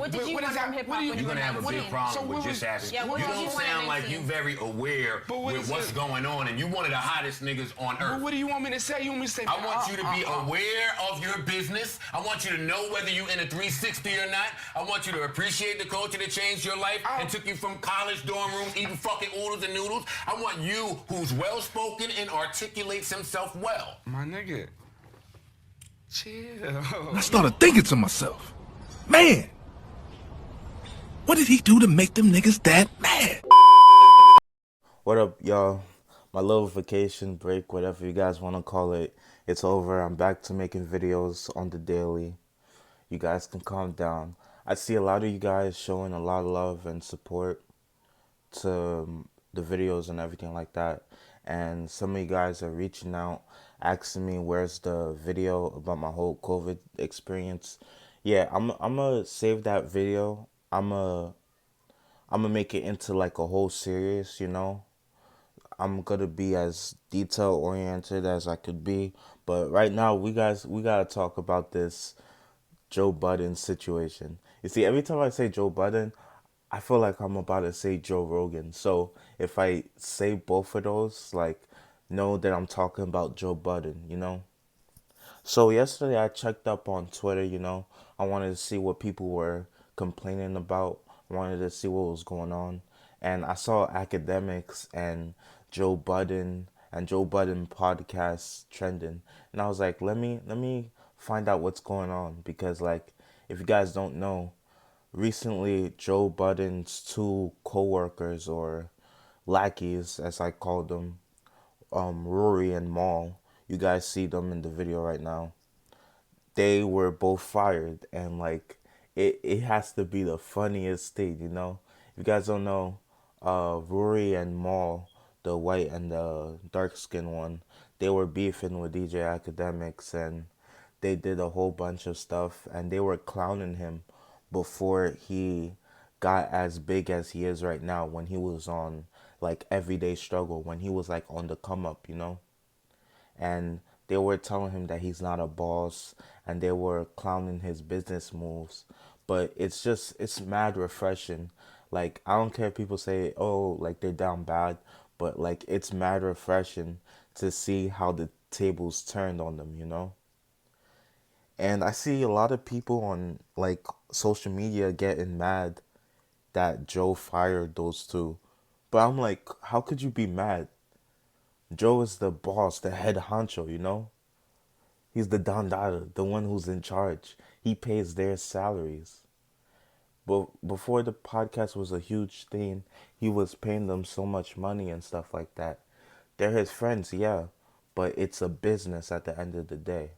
What did you want from hip hop? You're gonna have a big problem with just asking. Yeah, you don't sound like you very aware with what's going on, and you one of the hottest niggas on earth. But what do you want me to say? You want me to say? I want you to be aware of your business. I want you to know whether you in a 360 or not. I want you to appreciate the culture that changed your life and took you from college dorm rooms eating fucking oodles and noodles. I want you who's well spoken and articulates himself well. My nigga, chill. I started thinking to myself, man, what did he do to make them niggas that mad? What up, y'all? My little vacation break, whatever you guys want to call it, it's over. I'm back to making videos on the daily. You guys can calm down. I see a lot of you guys showing a lot of love and support to the videos and everything like that. And some of you guys are reaching out, asking me where's the video about my whole COVID experience. Yeah, I'm gonna save that video. I'm gonna make it into like a whole series, you know. I'm gonna be as detail oriented as I could be, but right now we gotta talk about this Joe Budden situation. You see, every time I say Joe Budden, I feel like I'm about to say Joe Rogan. So if I say both of those, like, know that I'm talking about Joe Budden, you know. So yesterday I checked up on Twitter, you know. I wanted to see what people were complaining about. I wanted to see what was going on. And I saw academics and Joe Budden podcasts trending. And I was like, let me find out what's going on. Because, like, if you guys don't know, recently Joe Budden's two co-workers, or lackeys as I called them, Rory and Maul, you guys see them in the video right now, they were both fired. And like it has to be the funniest thing, you know. If you guys don't know, Rory and Maul, the white and the dark skinned one, they were beefing with DJ Academics, and they did a whole bunch of stuff, and they were clowning him before he got as big as he is right now, when he was on like Everyday Struggle, when he was like on the come up, you know. And they were telling him that he's not a boss, and they were clowning his business moves. But it's mad refreshing. Like, I don't care if people say, oh, like they're down bad, but like it's mad refreshing to see how the tables turned on them, you know. And I see a lot of people on like social media getting mad that Joe fired those two. But I'm like, how could you be mad? Joe is the boss, the head honcho, you know? He's the Don Dada, the one who's in charge. He pays their salaries. But before the podcast was a huge thing, he was paying them so much money and stuff like that. They're his friends, yeah, but it's a business at the end of the day.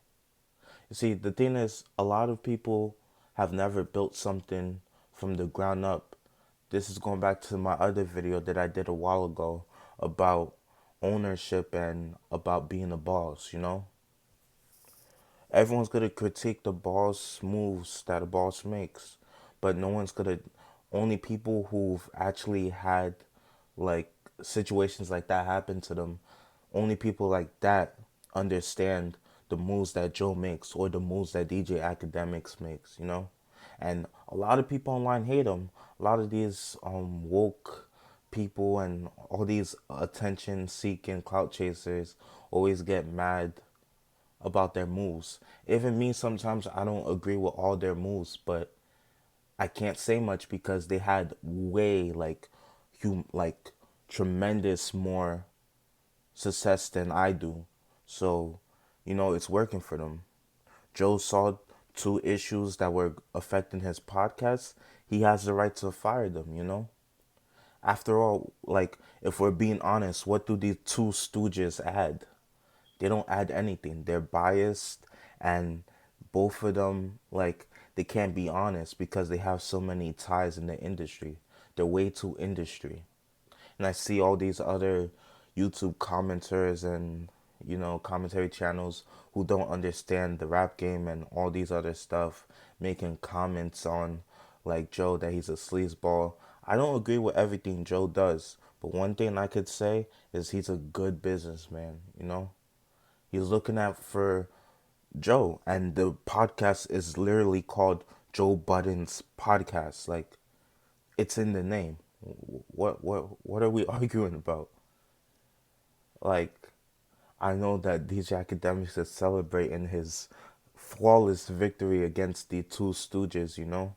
You see, the thing is, a lot of people have never built something from the ground up. This is going back to my other video that I did a while ago about ownership and about being a boss, you know? Everyone's going to critique the boss moves that a boss makes, but no one's going to, only people who've actually had like situations like that happen to them, only people like that understand the moves that Joe makes, or the moves that DJ Academics makes, you know? And a lot of people online hate him. A lot of these woke people and all these attention-seeking clout chasers always get mad about their moves. Even me, sometimes I don't agree with all their moves, but I can't say much because they had way like tremendous more success than I do. So, you know, it's working for them. Joe saw two issues that were affecting his podcast. He has the right to fire them, you know? After all, like, if we're being honest, what do these two stooges add? They don't add anything. They're biased, and both of them, like, they can't be honest because they have so many ties in the industry. They're way too industry. And I see all these other YouTube commenters and, you know, commentary channels who don't understand the rap game and all these other stuff, making comments on like Joe that he's a sleazeball. I don't agree with everything Joe does, but one thing I could say is he's a good businessman, you know? He's looking out for Joe, and the podcast is literally called Joe Budden's podcast. Like, it's in the name. What are we arguing about? Like, I know that DJ Academics is celebrating his flawless victory against the two Stooges, you know?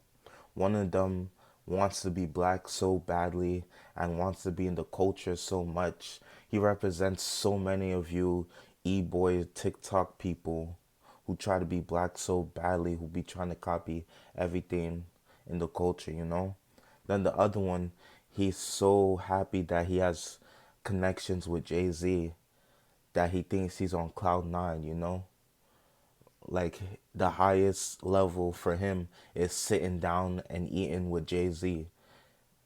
One of them wants to be black so badly and wants to be in the culture so much. He represents so many of you e-boy TikTok people who try to be black so badly, who be trying to copy everything in the culture, you know? Then the other one, he's so happy that he has connections with Jay-Z that he thinks he's on cloud nine, you know? Like, the highest level for him is sitting down and eating with Jay-Z.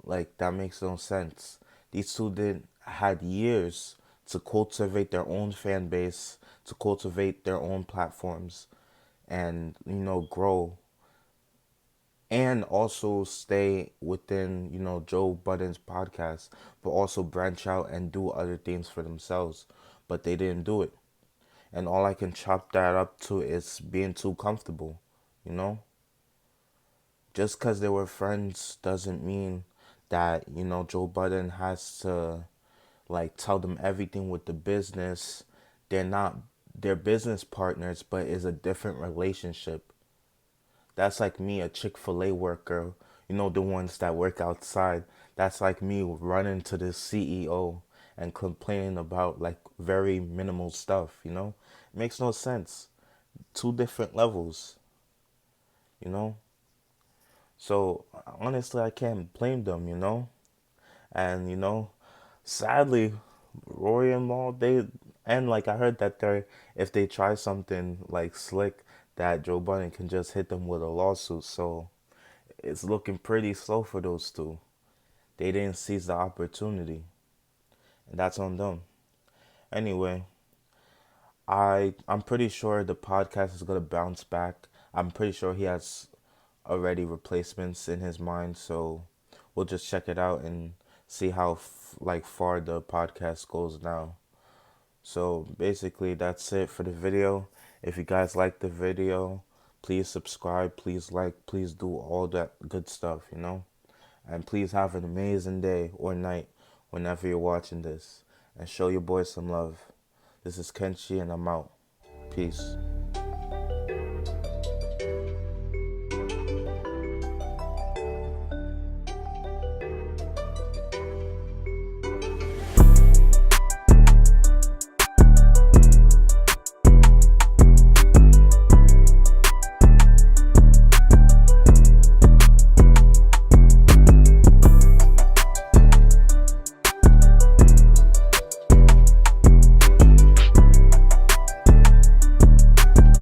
Like, that makes no sense. These two had years to cultivate their own fan base, to cultivate their own platforms, and, you know, grow. And also stay within, you know, Joe Budden's podcast, but also branch out and do other things for themselves. But they didn't do it. And all I can chop that up to is being too comfortable, you know? Just because they were friends doesn't mean that, you know, Joe Budden has to, like, tell them everything with the business. They're not, they're business partners, but it's a different relationship. That's like me, a Chick-fil-A worker, you know, the ones that work outside. That's like me running to the CEO and complaining about like very minimal stuff, you know? It makes no sense. Two different levels, you know? So honestly, I can't blame them, you know? And, you know, sadly, Rory and Maul, and like I heard that if they try something like slick, that Joe Budden can just hit them with a lawsuit. So it's looking pretty slow for those two. They didn't seize the opportunity, and that's on them. Anyway, I'm pretty sure the podcast is gonna bounce back. I'm pretty sure he has already replacements in his mind, so we'll just check it out and see how like far the podcast goes now. So basically that's it for the video. If you guys like the video, please subscribe, please like, please do all that good stuff, you know? And please have an amazing day or night whenever you're watching this. And show your boy some love. This is Kenshi and I'm out. Peace.